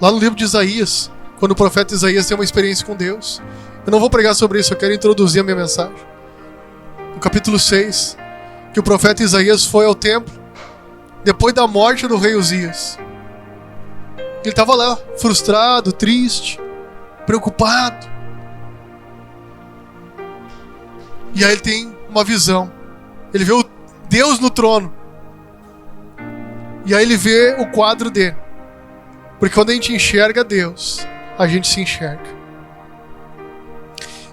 Lá no livro de Isaías, quando o profeta Isaías tem uma experiência com Deus. Eu não vou pregar sobre isso, eu quero introduzir a minha mensagem. No capítulo 6, que o profeta Isaías foi ao templo, depois da morte do rei Uzias. Ele estava lá, frustrado, triste, preocupado. E aí ele tem uma visão. Ele vê o Deus no trono. E aí ele vê o quadro dele. Porque quando a gente enxerga Deus, a gente se enxerga.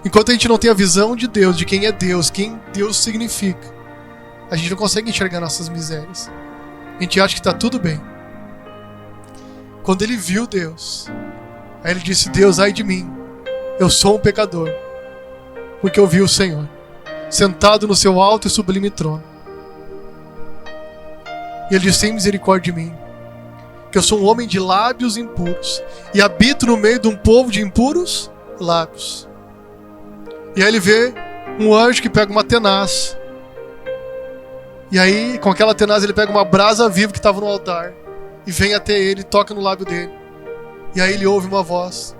Enquanto a gente não tem a visão de Deus, de quem é Deus, quem Deus significa, a gente não consegue enxergar nossas misérias. A gente acha que está tudo bem. Quando ele viu Deus, aí ele disse: Deus, ai de mim, eu sou um pecador, porque eu vi o Senhor sentado no seu alto e sublime trono. E ele disse: tem misericórdia de mim, que eu sou um homem de lábios impuros e habito no meio de um povo de impuros lábios. E aí ele vê um anjo que pega uma tenaz. E aí, com aquela tenaz, ele pega uma brasa viva que estava no altar e vem até ele e toca no lábio dele. E aí ele ouve uma voz: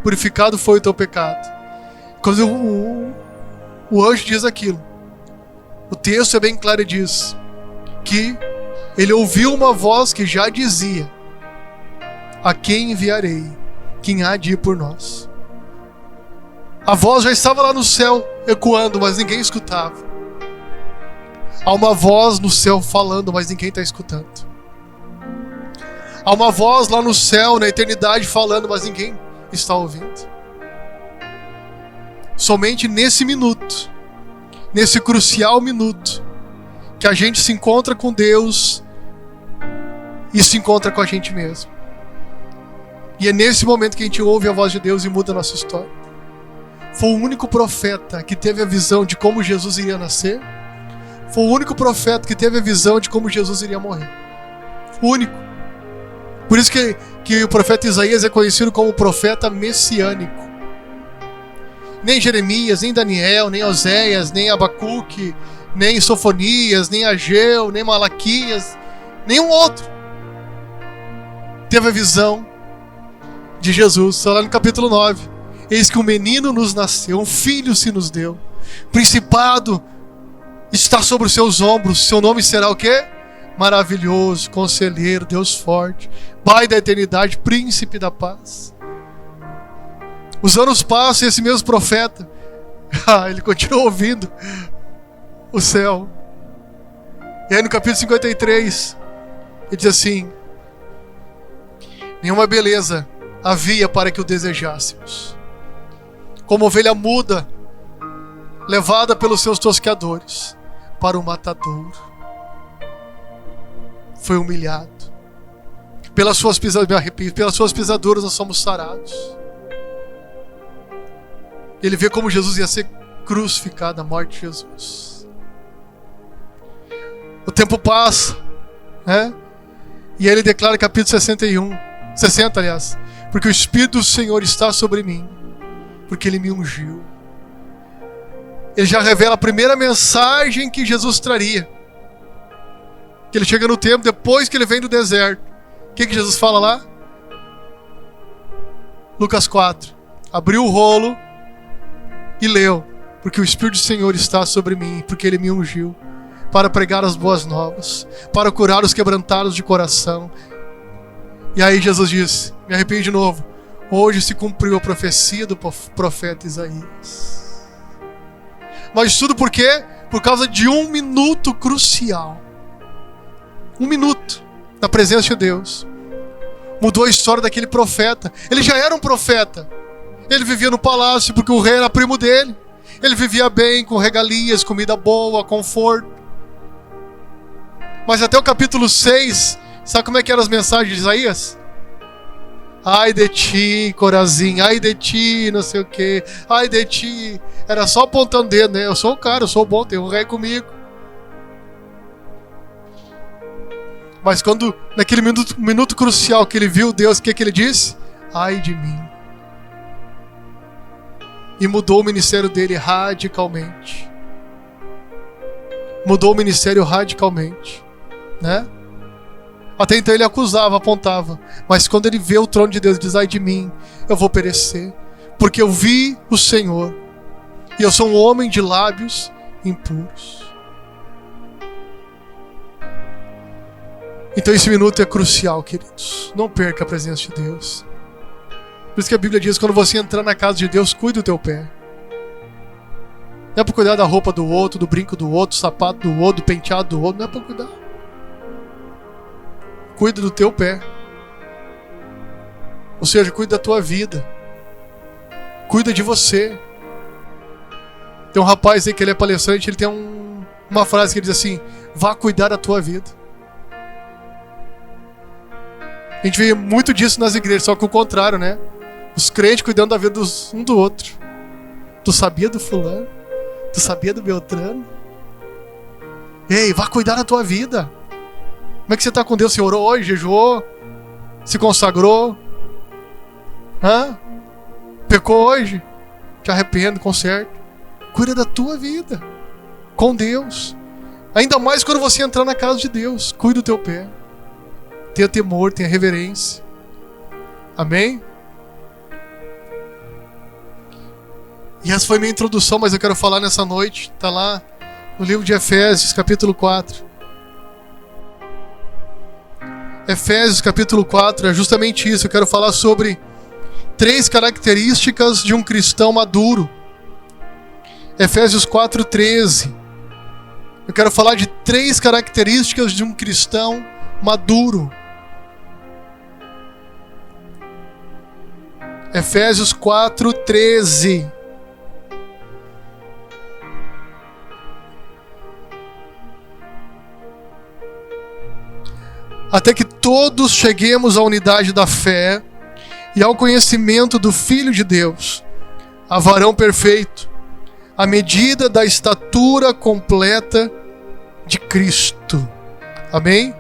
purificado foi o teu pecado. Quando o anjo diz aquilo, o texto é bem claro e diz que ele ouviu uma voz que já dizia: a quem enviarei? Quem há de ir por nós? A voz já estava lá no céu ecoando, mas ninguém escutava. Há uma voz no céu falando, mas ninguém está escutando. Há uma voz lá no céu, na eternidade, falando, mas ninguém está ouvindo. Somente nesse minuto, nesse crucial minuto, que a gente se encontra com Deus e se encontra com a gente mesmo. E é nesse momento que a gente ouve a voz de Deus e muda a nossa história. Foi o único profeta que teve a visão de como Jesus iria nascer. Foi o único profeta que teve a visão de como Jesus iria morrer. O único. Por isso que o profeta Isaías é conhecido como profeta messiânico. Nem Jeremias, nem Daniel, nem Oséias, nem Abacuque, nem Sofonias, nem Ageu, nem Malaquias, nenhum outro teve a visão de Jesus. Só lá no capítulo 9. Eis que um menino nos nasceu, um filho se nos deu. Principado está sobre os seus ombros. Seu nome será o quê? Maravilhoso, Conselheiro, Deus forte, Pai da eternidade, Príncipe da paz. Os anos passam e esse mesmo profeta, ele continua ouvindo o céu. E aí no capítulo 53, ele diz assim: nenhuma beleza havia para que o desejássemos. Como ovelha muda, levada pelos seus tosqueadores para o matadouro. Foi humilhado. Pelas suas pisaduras nós somos sarados. Ele vê como Jesus ia ser crucificado, a morte de Jesus. O tempo passa, né? E aí ele declara, capítulo 60, aliás, porque o Espírito do Senhor está sobre mim, porque Ele me ungiu. Ele já revela a primeira mensagem que Jesus traria. Que ele chega no templo, depois que ele vem do deserto. O que Jesus fala lá? Lucas 4. Abriu o rolo e leu: porque o Espírito do Senhor está sobre mim, porque Ele me ungiu para pregar as boas novas, para curar os quebrantados de coração. E aí Jesus disse, me arrepio de novo: hoje se cumpriu a profecia do profeta Isaías. Mas tudo por quê? Por causa de um minuto crucial. Um minuto na presença de Deus mudou a história daquele profeta. Ele já era um profeta. Ele vivia no palácio porque o rei era primo dele. Ele vivia bem, com regalias, comida boa, conforto. Mas até o capítulo 6, sabe como é que eram as mensagens de Isaías? Ai de ti, Corazim, ai de ti, não sei o que, ai de ti. Era só apontando o dedo, né? Eu sou o cara, eu sou o bom, tem um rei comigo. Mas quando, naquele minuto crucial que ele viu Deus, o que ele disse? Ai de mim. E mudou o ministério dele radicalmente. Mudou o ministério radicalmente, né? Até então ele acusava, apontava. Mas quando ele vê o trono de Deus, ele diz: ai de mim, eu vou perecer. Porque eu vi o Senhor. E eu sou um homem de lábios impuros. Então esse minuto é crucial, queridos. Não perca a presença de Deus. Por isso que a Bíblia diz: quando você entrar na casa de Deus, cuide do teu pé. Não é para cuidar da roupa do outro, do brinco do outro, do sapato do outro, do penteado do outro. Não é para cuidar. Cuida do teu pé. Ou seja, cuida da tua vida. Cuida de você. Tem um rapaz aí que ele é palestrante, ele tem uma frase que ele diz assim: vá cuidar da tua vida. A gente vê muito disso nas igrejas, só que o contrário, né? Os crentes cuidando da vida um do outro. Tu sabia do fulano? Tu sabia do Beltrano? Ei, vá cuidar da tua vida. Como é que você está com Deus? Você orou hoje, jejuou, se consagrou? Pecou hoje? Te arrependo, conserta. Cuida da tua vida com Deus. Ainda mais quando você entrar na casa de Deus. Cuida do teu pé. Tenha temor, tenha reverência. Amém? E essa foi minha introdução, mas eu quero falar nessa noite. Está lá no livro de Efésios, capítulo 4. Efésios, capítulo 4, é justamente isso. Eu quero falar sobre 3 características de um cristão maduro. Efésios 4:13. Eu quero falar de 3 características de um cristão maduro. Efésios 4:13. Até que todos cheguemos à unidade da fé e ao conhecimento do Filho de Deus, a varão perfeito, à medida da estatura completa de Cristo. Amém?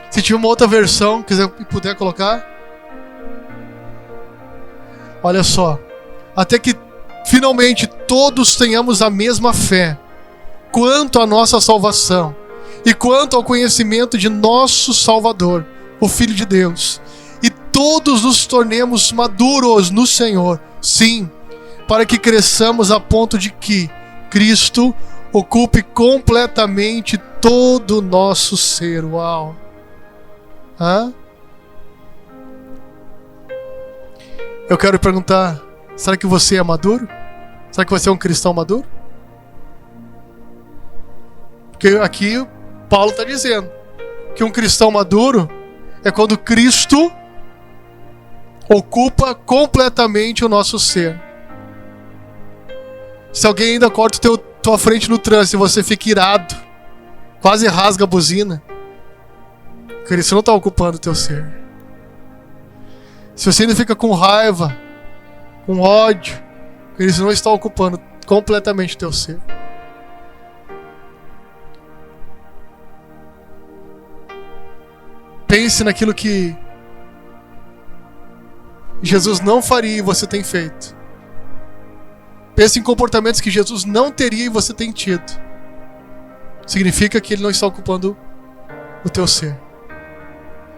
Se tiver uma outra versão, quiser e puder colocar. Olha só. Até que finalmente todos tenhamos a mesma fé quanto à nossa salvação e quanto ao conhecimento de nosso Salvador, o Filho de Deus, e todos nos tornemos maduros no Senhor. Sim, para que cresçamos a ponto de que Cristo ocupe completamente todo o nosso ser. Uau! Eu quero perguntar: será que você é maduro? Será que você é um cristão maduro? Porque aqui Paulo está dizendo que um cristão maduro é quando Cristo ocupa completamente o nosso ser. Se alguém ainda corta tua frente no trânsito e você fica irado, quase rasga a buzina, Cristo não está ocupando o teu ser. Se você ainda fica com raiva, com ódio, Cristo não está ocupando completamente o teu ser. Pense naquilo que Jesus não faria e você tem feito. Pense em comportamentos que Jesus não teria e você tem tido. Significa que Ele não está ocupando o teu ser.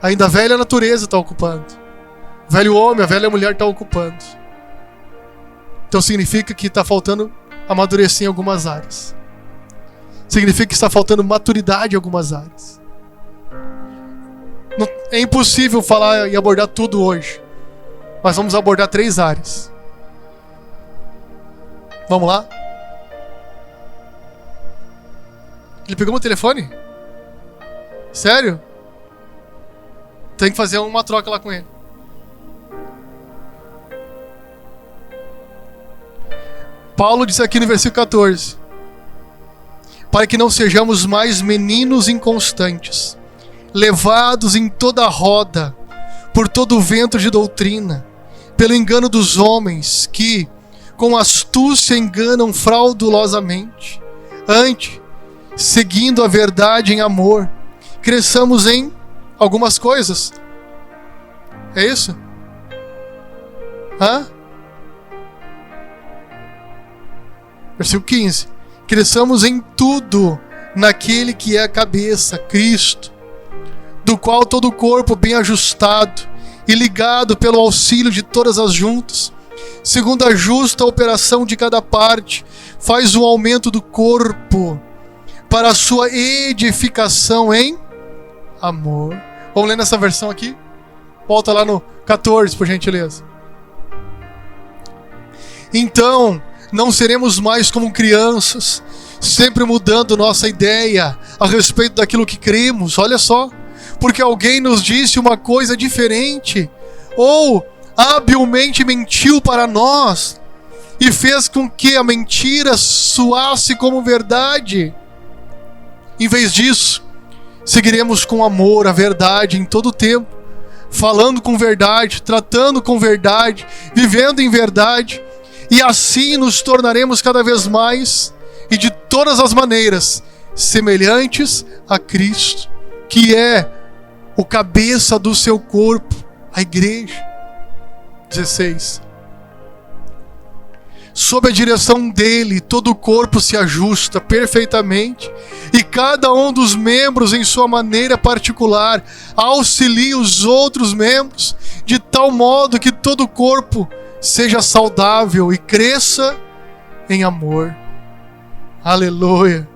Ainda a velha natureza está ocupando. O velho homem, a velha mulher está ocupando. Então significa que está faltando amadurecer em algumas áreas. Significa que está faltando maturidade em algumas áreas. É impossível falar e abordar tudo hoje. Mas vamos abordar 3 áreas. Vamos lá? Ele pegou meu telefone? Sério? Tem que fazer uma troca lá com ele. Paulo diz aqui no versículo 14: para que não sejamos mais meninos inconstantes, levados em toda roda, por todo o vento de doutrina, pelo engano dos homens, que, com astúcia, enganam fraudulosamente. Antes, seguindo a verdade em amor, cresçamos em algumas coisas. É isso? Versículo 15: cresçamos em tudo naquele que é a cabeça, Cristo, do qual todo o corpo bem ajustado e ligado pelo auxílio de todas as juntas, segundo a justa operação de cada parte, faz um aumento do corpo para a sua edificação em amor. Vamos ler nessa versão aqui? Volta lá no 14, por gentileza. Então, não seremos mais como crianças, sempre mudando nossa ideia a respeito daquilo que cremos. Olha só, porque alguém nos disse uma coisa diferente, ou habilmente mentiu para nós, e fez com que a mentira soasse como verdade. Em vez disso, seguiremos com amor a verdade em todo o tempo, falando com verdade, tratando com verdade, vivendo em verdade, e assim nos tornaremos cada vez mais e de todas as maneiras semelhantes a Cristo, que é o cabeça do seu corpo, a igreja. 16. Sob a direção dele, todo o corpo se ajusta perfeitamente e cada um dos membros em sua maneira particular auxilia os outros membros de tal modo que todo o corpo seja saudável e cresça em amor. Aleluia.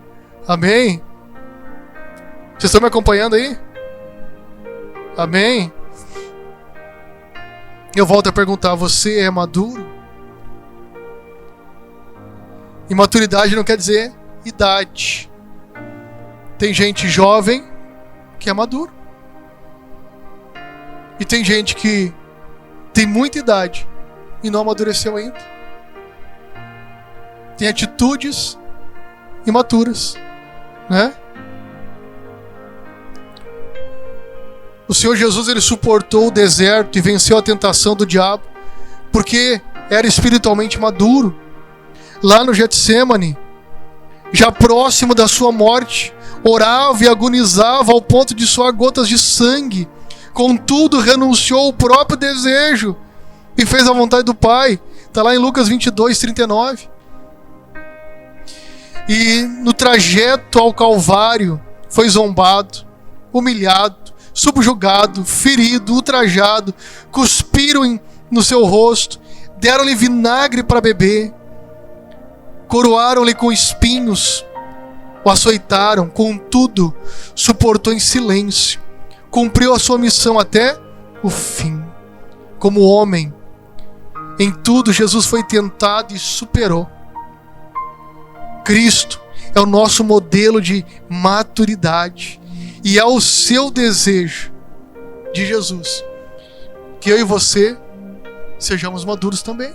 Amém? Vocês estão me acompanhando aí? Amém? Eu volto a perguntar, você é maduro? E maturidade não quer dizer idade. Tem gente jovem que é maduro. E tem gente que tem muita idade e não amadureceu ainda. Tem atitudes imaturas, né? O Senhor Jesus, ele suportou o deserto e venceu a tentação do diabo porque era espiritualmente maduro. Lá no Getsêmani, já próximo da sua morte, orava e agonizava ao ponto de suar gotas de sangue. Contudo, renunciou ao próprio desejo e fez a vontade do Pai. Está lá em Lucas 22:39. E no trajeto ao Calvário, foi zombado, humilhado, subjugado, ferido, ultrajado, cuspiram no seu rosto, deram-lhe vinagre para beber, coroaram-lhe com espinhos, o açoitaram, contudo, suportou em silêncio, cumpriu a sua missão até o fim. Como homem, em tudo Jesus foi tentado e superou. Cristo é o nosso modelo de maturidade e é o seu desejo de Jesus que eu e você sejamos maduros também.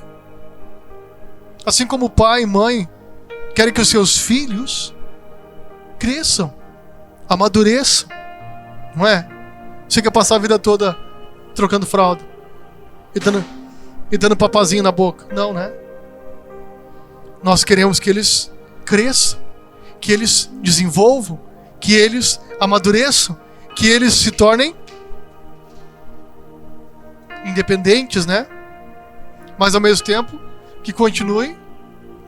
Assim como pai e mãe querem que os seus filhos cresçam, amadureçam, não é? Você quer passar a vida toda trocando fralda e dando papazinho na boca? Não, né? Nós queremos que eles cresçam, que eles desenvolvam, que eles amadureçam, que eles se tornem independentes, né? Mas ao mesmo tempo que continuem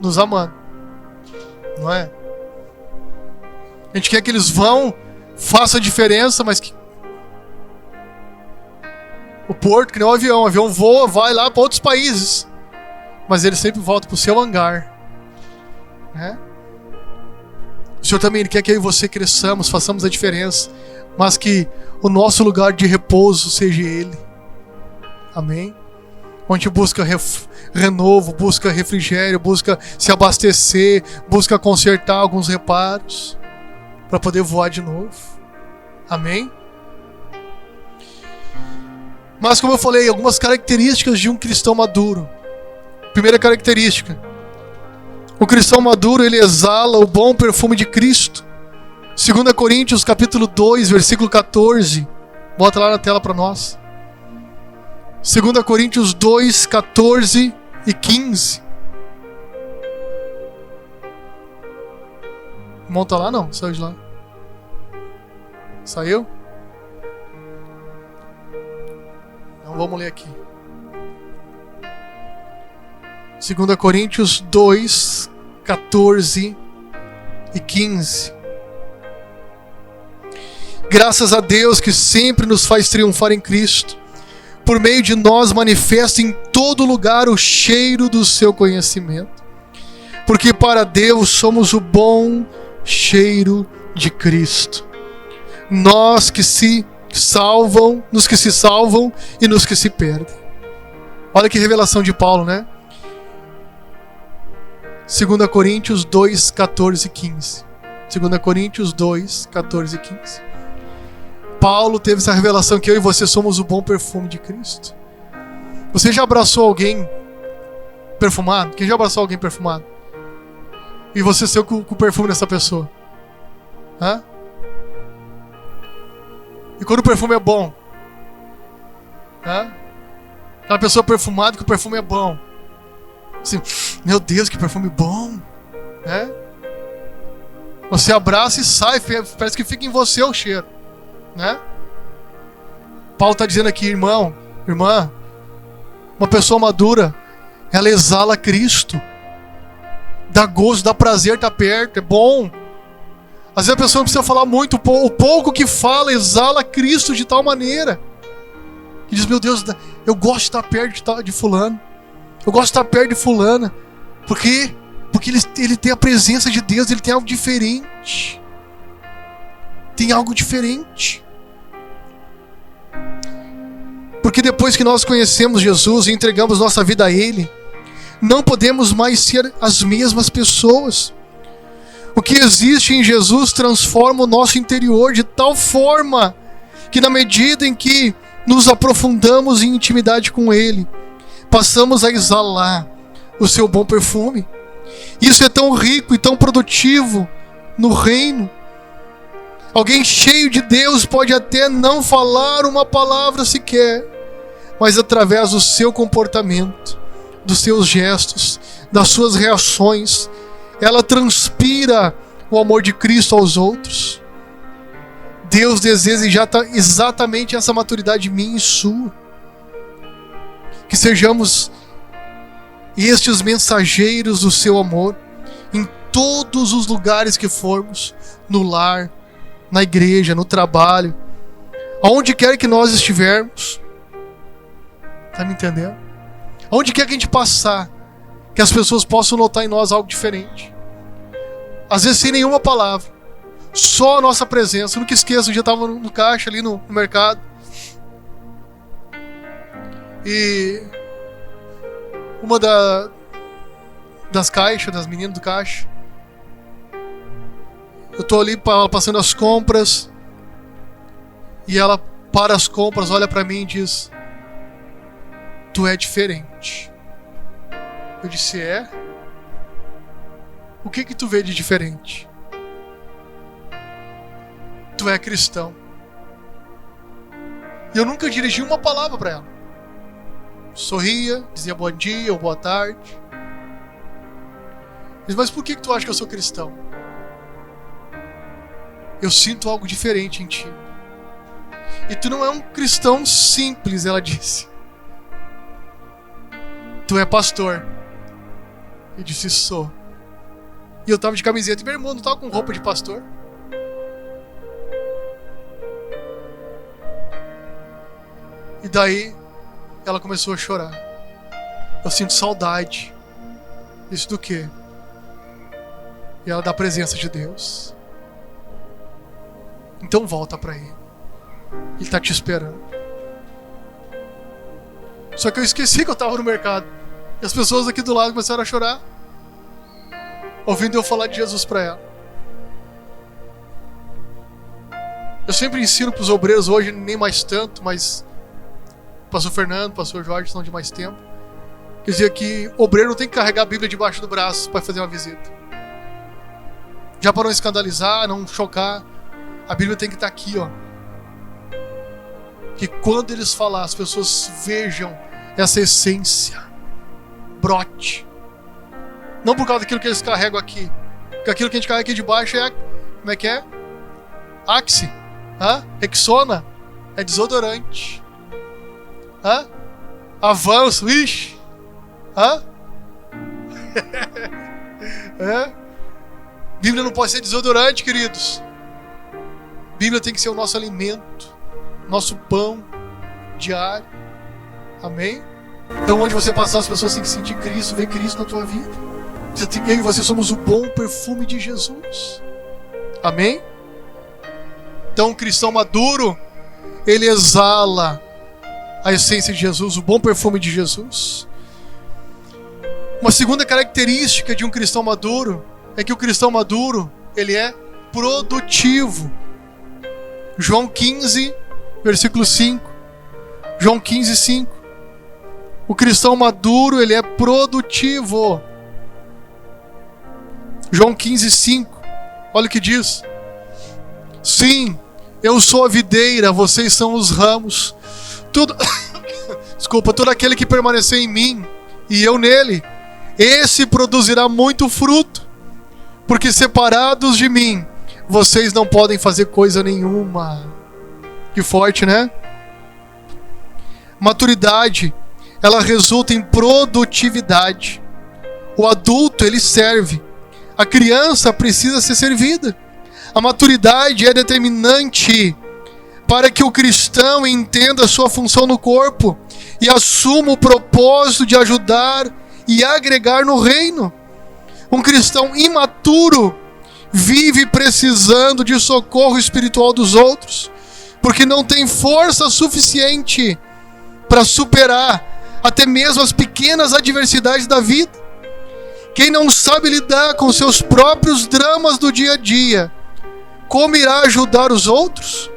nos amando, não é? A gente quer que eles façam a diferença, mas que o porto, que nem o avião voa, vai lá para outros países, mas ele sempre volta para o seu hangar, né? O Senhor também quer que eu e você cresçamos, façamos a diferença, mas que o nosso lugar de repouso seja Ele. Amém? Onde busca renovo, busca refrigério, busca se abastecer, busca consertar alguns reparos para poder voar de novo. Amém? Mas como eu falei, algumas características de um cristão maduro. Primeira característica: o cristão maduro, ele exala o bom perfume de Cristo. 2 Coríntios capítulo 2, versículo 14. Bota lá na tela para nós. 2 Coríntios 2, 14 e 15. Monta lá não? Saiu de lá. Saiu? Então vamos ler aqui. 2 Coríntios 2, 14 e 15. Graças a Deus que sempre nos faz triunfar em Cristo. Por meio de nós manifesta em todo lugar o cheiro do seu conhecimento. Porque para Deus somos o bom cheiro de Cristo. Nós que se salvam, nos que se salvam e nos que se perdem. Olha que revelação de Paulo, né? 2 Coríntios 2, 14 e 15. 2 Coríntios 2, 14 e 15. Paulo teve essa revelação que eu e você somos o bom perfume de Cristo. Você já abraçou alguém perfumado? Quem já abraçou alguém perfumado? E você saiu com o perfume dessa pessoa? Hã? E quando o perfume é bom? Hã? Aquela pessoa perfumada que o perfume é bom. Assim, meu Deus, que perfume bom, né? Você abraça e sai, parece que fica em você o cheiro, né? Paulo está dizendo aqui, irmão, irmã, uma pessoa madura, ela exala Cristo, dá gosto, dá prazer estar perto, é bom. Às vezes a pessoa não precisa falar muito, o pouco que fala exala Cristo de tal maneira que diz, meu Deus, eu gosto de estar perto de fulano. Eu gosto de estar perto de fulana. Por quê? Porque ele tem a presença de Deus, ele tem algo diferente. Tem algo diferente. Porque depois que nós conhecemos Jesus e entregamos nossa vida a Ele, não podemos mais ser as mesmas pessoas. O que existe em Jesus transforma o nosso interior de tal forma que na medida em que nos aprofundamos em intimidade com Ele, passamos a exalar o seu bom perfume. Isso é tão rico e tão produtivo no reino. Alguém cheio de Deus pode até não falar uma palavra sequer, mas através do seu comportamento, dos seus gestos, das suas reações, ela transpira o amor de Cristo aos outros. Deus deseja exatamente essa maturidade minha e sua. Que sejamos estes mensageiros do seu amor em todos os lugares que formos, no lar, na igreja, no trabalho, aonde quer que nós estivermos. Tá me entendendo? Aonde quer que a gente passar, que as pessoas possam notar em nós algo diferente. Às vezes sem nenhuma palavra, só a nossa presença. Eu nunca esqueço, um dia eu estava no caixa ali no mercado, e uma das caixas, das meninas do caixa, eu tô ali passando as compras, e ela para as compras, olha pra mim e diz, tu é diferente. Eu disse, é? O que tu vê de diferente? Tu é cristão. E eu nunca dirigi uma palavra pra ela. Sorria, dizia bom dia ou boa tarde. Mas por que tu acha que eu sou cristão? Eu sinto algo diferente em ti. E tu não é um cristão simples, ela disse. Tu é pastor. Eu disse, sou. E eu tava de camiseta, e meu irmão não tava com roupa de pastor. E daí ela começou a chorar. Eu sinto saudade. Isso do quê? E ela da presença de Deus. Então volta para Ele. Ele tá te esperando. Só que eu esqueci que eu tava no mercado. E as pessoas aqui do lado começaram a chorar, ouvindo eu falar de Jesus para ela. Eu sempre ensino para os obreiros hoje, nem mais tanto, mas pastor Fernando, pastor Jorge são de mais tempo. Quer dizer que obreiro não tem que carregar a Bíblia debaixo do braço para fazer uma visita. Já para não escandalizar, não chocar, a Bíblia tem que estar aqui, ó. Que quando eles falar, as pessoas vejam essa essência, brote. Não por causa daquilo que eles carregam aqui, porque aquilo que a gente carrega aqui de baixo é, como é que é? Axe, Rexona, é desodorante. Avanço, ixi. Bíblia não pode ser desodorante, queridos. A Bíblia tem que ser o nosso alimento, nosso pão diário. Amém? Então, onde você passar, as pessoas têm que sentir Cristo, ver Cristo na tua vida. Eu e você somos o bom perfume de Jesus. Amém? Então, o cristão maduro, ele exala a essência de Jesus, o bom perfume de Jesus. Uma segunda característica de um cristão maduro é que o cristão maduro, ele é produtivo. João 15, versículo 5. João 15, 5. O cristão maduro, ele é produtivo. João 15, 5. Olha o que diz. Sim, eu sou a videira, vocês são os ramos. Todo aquele que permanecer em mim e eu nele, esse produzirá muito fruto. Porque separados de mim, vocês não podem fazer coisa nenhuma. Que forte, né? Maturidade, ela resulta em produtividade. O adulto, ele serve. A criança precisa ser servida. A maturidade é determinante para que o cristão entenda a sua função no corpo e assuma o propósito de ajudar e agregar no reino. Um cristão imaturo vive precisando de socorro espiritual dos outros, porque não tem força suficiente para superar até mesmo as pequenas adversidades da vida. Quem não sabe lidar com seus próprios dramas do dia a dia, como irá ajudar os outros?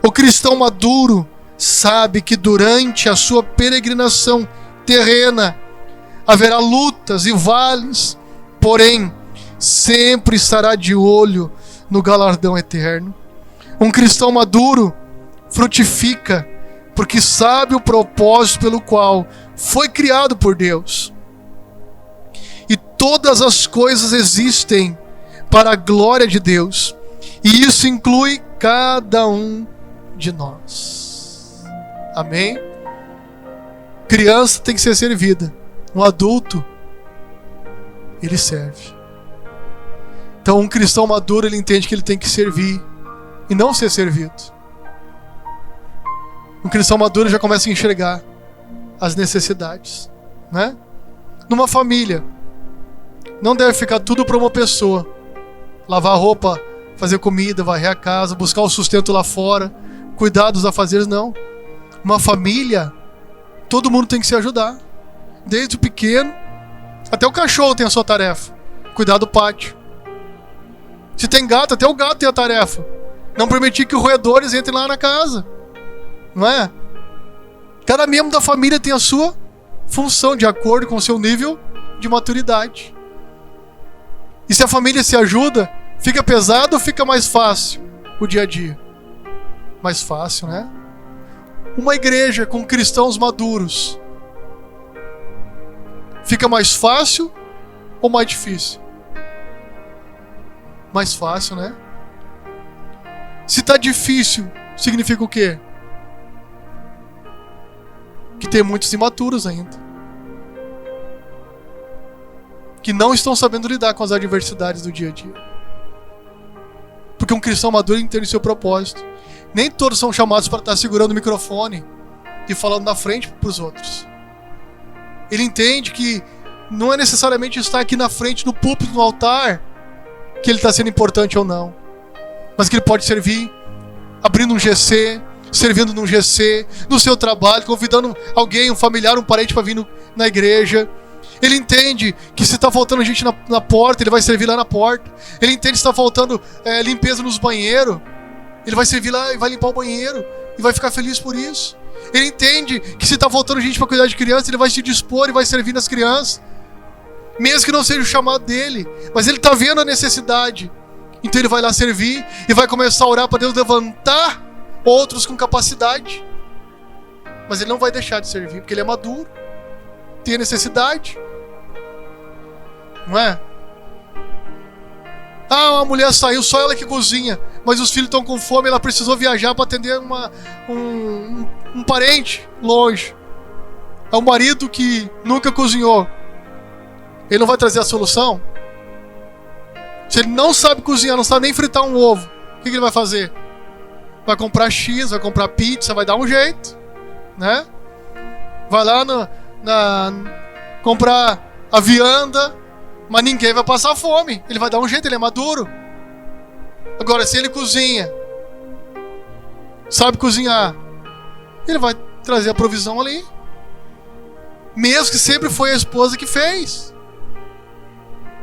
O cristão maduro sabe que durante a sua peregrinação terrena haverá lutas e vales, porém sempre estará de olho no galardão eterno. Um cristão maduro frutifica porque sabe o propósito pelo qual foi criado por Deus. E todas as coisas existem para a glória de Deus. E isso inclui cada um de nós. Amém? Criança tem que ser servida. Um adulto, ele serve. Então um cristão maduro, ele entende que ele tem que servir e não ser servido. Um cristão maduro já começa a enxergar as necessidades, né? Numa família, não deve ficar tudo para uma pessoa. Lavar roupa, fazer comida, varrer a casa, buscar o sustento lá fora, cuidar dos afazeres, não. Uma família, todo mundo tem que se ajudar. Desde o pequeno, até o cachorro tem a sua tarefa. Cuidar do pátio. Se tem gato, até o gato tem a tarefa. Não permitir que os roedores entrem lá na casa. Não é? Cada membro da família tem a sua função, de acordo com o seu nível de maturidade. E se a família se ajuda, fica pesado ou fica mais fácil o dia a dia? Mais fácil, né? Uma igreja com cristãos maduros, fica mais fácil ou mais difícil? Mais fácil, né? Se está difícil, significa o quê? Que tem muitos imaturos ainda, que não estão sabendo lidar com as adversidades do dia a dia. Porque um cristão maduro entende o seu propósito. Nem todos são chamados para estar segurando o microfone e falando na frente para os outros. Ele entende que não é necessariamente estar aqui na frente, no púlpito, no altar, que ele está sendo importante ou não, mas que ele pode servir abrindo um GC, servindo num GC, no seu trabalho, convidando alguém, um familiar, um parente para vir na igreja. Ele entende que se está faltando gente na porta, ele vai servir lá na porta. Ele entende que se está faltando limpeza nos banheiros, ele vai servir lá e vai limpar o banheiro e vai ficar feliz por isso. Ele entende que se está faltando gente para cuidar de criança, ele vai se dispor e vai servir nas crianças, mesmo que não seja o chamado dele, mas ele está vendo a necessidade. Então ele vai lá servir e vai começar a orar para Deus levantar outros com capacidade. Mas ele não vai deixar de servir, porque ele é maduro, tem a necessidade, não é? Uma mulher saiu, só ela que cozinha, mas os filhos estão com fome, ela precisou viajar para atender um parente longe. É um marido que nunca cozinhou, ele não vai trazer a solução? Se ele não sabe cozinhar, não sabe nem fritar um ovo, o que ele vai fazer? vai comprar X, vai comprar pizza, vai dar um jeito, né? Vai lá comprar a vianda, mas ninguém vai passar fome. Ele vai dar um jeito, ele é maduro. Agora, se ele cozinha, sabe cozinhar, ele vai trazer a provisão ali. Mesmo que sempre foi a esposa que fez.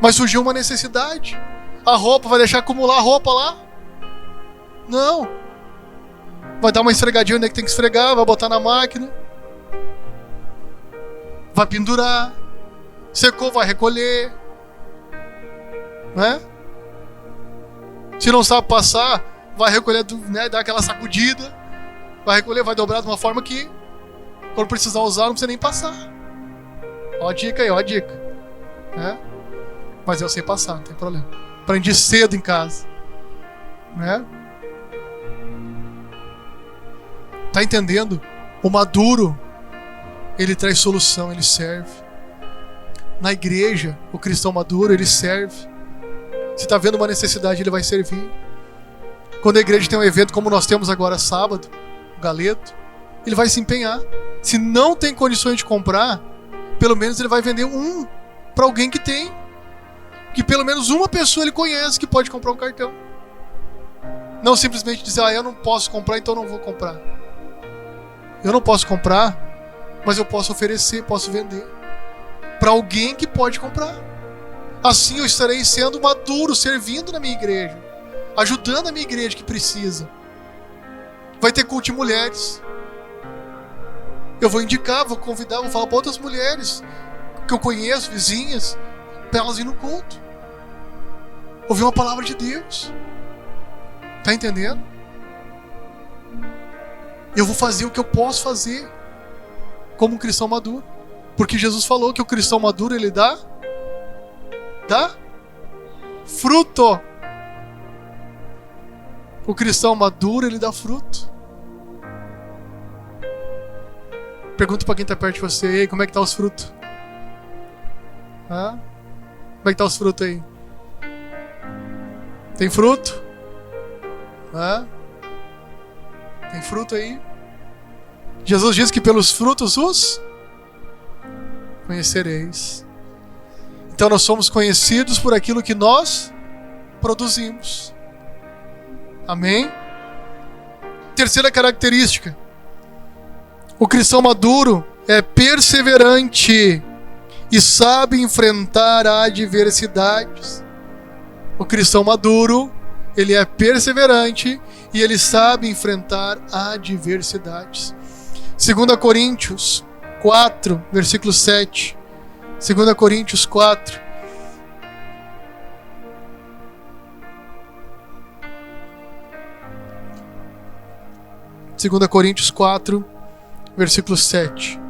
Mas surgiu uma necessidade. A roupa, vai deixar acumular a roupa lá? Não. Vai dar uma esfregadinha onde é que tem que esfregar, vai botar na máquina. Vai pendurar. Secou, vai recolher. Né? Se não sabe passar, vai recolher, né, dar aquela sacudida. Vai recolher, vai dobrar de uma forma que quando precisar usar, não precisa nem passar. Ó a dica aí, ó a dica. Né? Mas eu sei passar, não tem problema. Aprendi cedo em casa. Né? Tá entendendo? O maduro, ele traz solução, ele serve. Na igreja, o cristão maduro, ele serve. Se está vendo uma necessidade, ele vai servir. Quando a igreja tem um evento como nós temos agora sábado, o Galeto, ele vai se empenhar. Se não tem condições de comprar, pelo menos ele vai vender um para alguém que tem. Que pelo menos uma pessoa ele conhece que pode comprar um cartão. Não simplesmente dizer, eu não posso comprar, então não vou comprar. Eu não posso comprar, mas eu posso oferecer, posso vender para alguém que pode comprar. Assim eu estarei sendo maduro, servindo na minha igreja, ajudando a minha igreja que precisa. Vai ter culto de mulheres. Eu vou indicar, vou convidar, vou falar para outras mulheres que eu conheço, vizinhas, para elas irem no culto. Ouvir uma palavra de Deus. Tá entendendo? Eu vou fazer o que eu posso fazer como um cristão maduro. Porque Jesus falou que o cristão maduro, ele dá fruto. O cristão maduro, ele dá fruto. Pergunta para quem está perto de você, ei, como é que tá os frutos? Como é que tá os frutos aí? Tem fruto? Tem fruto aí? Jesus diz que pelos frutos os conhecereis. Então nós somos conhecidos por aquilo que nós produzimos. Amém? Terceira característica. O cristão maduro é perseverante e sabe enfrentar adversidades. O cristão maduro, ele é perseverante e ele sabe enfrentar adversidades. 2 Coríntios 4, versículo 7. 2 Coríntios 4. Segunda Coríntios 4, versículo 7.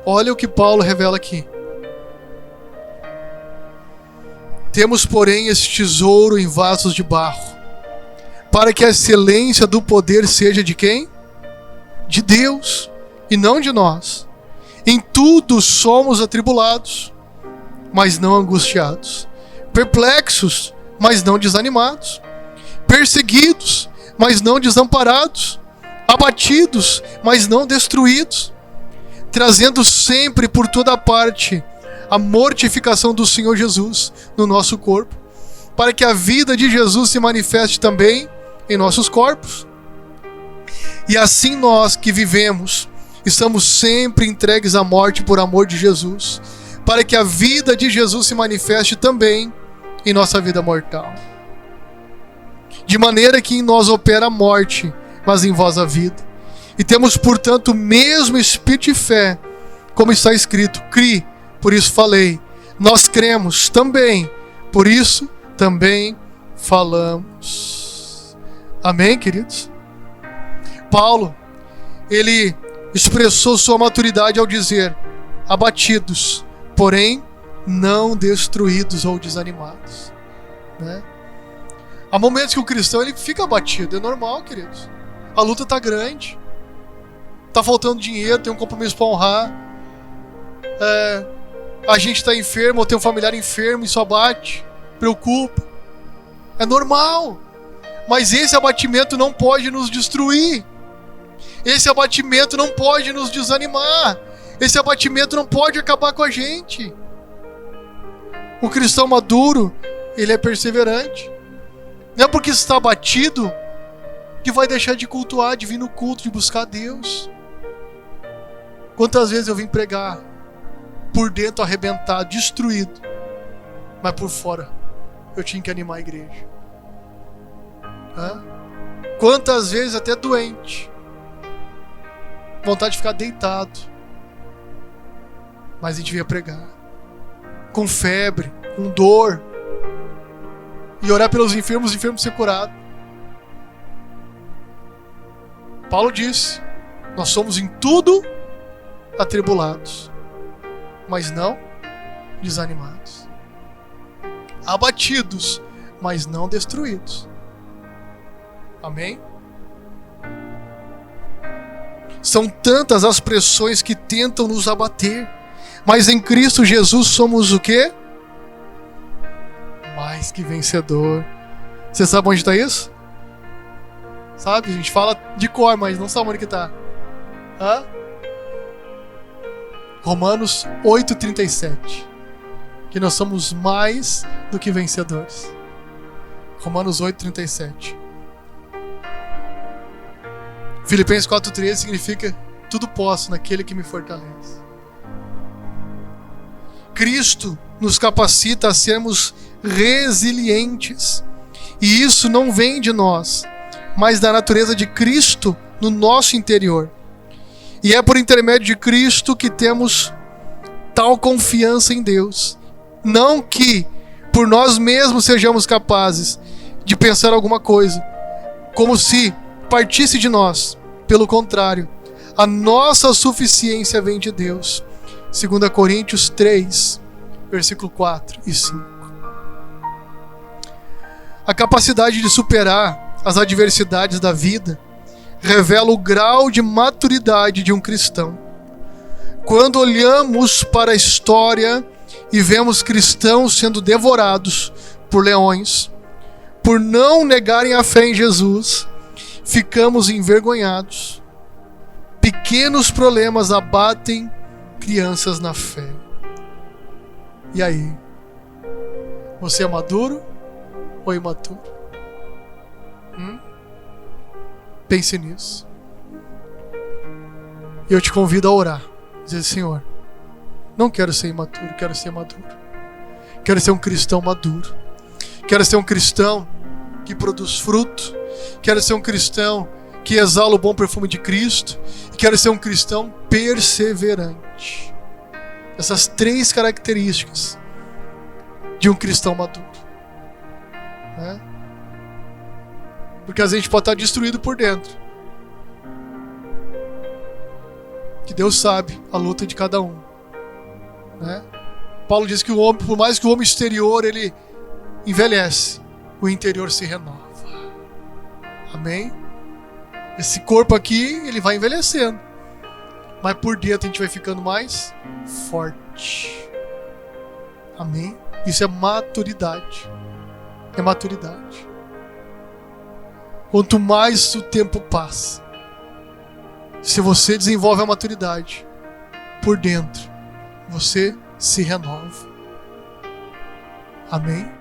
Olha o que Paulo revela aqui. Temos, porém, esse tesouro em vasos de barro, para que a excelência do poder seja de quem? De Deus, e não de nós. Em tudo somos atribulados, mas não angustiados, perplexos, mas não desanimados, perseguidos, mas não desamparados, abatidos, mas não destruídos, trazendo sempre por toda parte a mortificação do Senhor Jesus no nosso corpo, para que a vida de Jesus se manifeste também em nossos corpos. E assim nós que vivemos, estamos sempre entregues à morte por amor de Jesus, para que a vida de Jesus se manifeste também em nossa vida mortal. De maneira que em nós opera a morte, mas em vós a vida. E temos, portanto, o mesmo espírito de fé, como está escrito, cri, por isso falei. Nós cremos também, por isso também falamos. Amém, queridos? Paulo, ele expressou sua maturidade ao dizer, abatidos, porém não destruídos ou desanimados. Né? Há momentos que o cristão ele fica abatido, é normal, queridos. A luta está grande, está faltando dinheiro, tem um compromisso para honrar, a gente está enfermo ou tem um familiar enfermo, isso abate, preocupa. É normal. Mas esse abatimento não pode nos destruir. Esse abatimento não pode nos desanimar. Esse abatimento não pode acabar com a gente. O cristão maduro, ele é perseverante. Não é porque está abatido que vai deixar de cultuar, de vir no culto, de buscar Deus. Quantas vezes eu vim pregar por dentro arrebentado, destruído, mas por fora eu tinha que animar a igreja. Quantas vezes até doente, vontade de ficar deitado, mas a gente vinha pregar com febre, com dor, e orar pelos enfermos, os enfermos ser curados. Paulo disse: nós somos em tudo atribulados, mas não desanimados, abatidos, mas não destruídos. Amém? São tantas as pressões que tentam nos abater, mas em Cristo Jesus somos o quê? Mais que vencedor. Você sabe onde está isso? Sabe? A gente fala de cor, mas não sabe onde que está. Romanos 8,37. Que nós somos mais do que vencedores. Romanos 8,37. Filipenses 4,13 significa: tudo posso naquele que me fortalece. Cristo nos capacita a sermos resilientes. E isso não vem de nós, mas da natureza de Cristo no nosso interior. E é por intermédio de Cristo que temos tal confiança em Deus. Não que por nós mesmos sejamos capazes de pensar alguma coisa, como se partisse de nós. Pelo contrário, a nossa suficiência vem de Deus. 2 Coríntios 3, versículo 4 e 5. A capacidade de superar as adversidades da vida revela o grau de maturidade de um cristão. Quando olhamos para a história e vemos cristãos sendo devorados por leões, por não negarem a fé em Jesus, ficamos envergonhados. Pequenos problemas abatem crianças na fé. E aí? Você é maduro ou imaturo? Pense nisso. E eu te convido a orar. Dizer: Senhor, não quero ser imaturo, quero ser maduro. Quero ser um cristão maduro. Quero ser um cristão que produz fruto. Quero ser um cristão que exala o bom perfume de Cristo. E quero ser um cristão perseverante. Essas 3 características de um cristão maduro. Porque às vezes a gente pode estar destruído por dentro. Que Deus sabe a luta de cada um. Paulo diz que o homem, por mais que o homem exterior ele envelhece, o interior se renova. Amém? Esse corpo aqui, ele vai envelhecendo, mas por dentro a gente vai ficando mais forte. Amém? Isso é maturidade. É maturidade. Quanto mais o tempo passa, se você desenvolve a maturidade, por dentro você se renova. Amém?